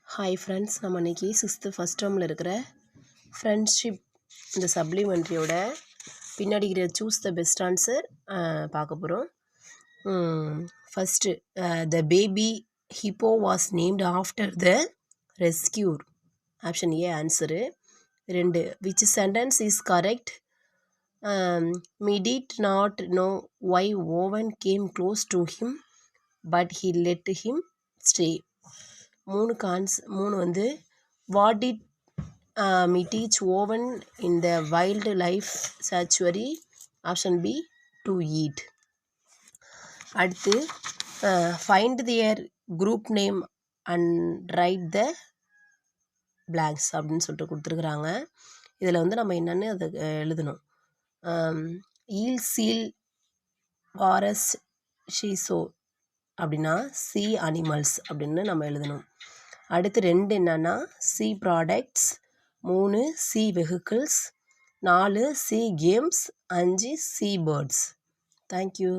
Hi friends, நம்ம இன்றைக்கி first டேர்மில் இருக்கிற ஃப்ரெண்ட்ஷிப் இந்த சப்ளிமெண்ட்ரியோட பின்னாடி இருக்கிற சூஸ் த பெஸ்ட் ஆன்சர் பார்க்க போகிறோம். First, the baby hippo was named after the rescuer. Option A answer. 2, which sentence is correct? Mzee did not know why Owen came close to him but he let him stay. 3 வந்து what did Mzee teach Owen in the wildlife சாச்சுவரி. Option B to eat. அடுத்து, find their group name and write the blanks அப்படின்னு சொல்லிட்டு கொடுத்துருக்குறாங்க. இதில் வந்து நம்ம என்னென்னு அதை எழுதணும். ஈல் சீல் வாரஸ் ஷீசோ அப்படின்னா சி அனிமல்ஸ் அப்படின்னு நம்ம எழுதணும். அடுத்து 2 என்னன்னா C products, 3 C vehicles, 4 C games, 5 C birds. Thank you.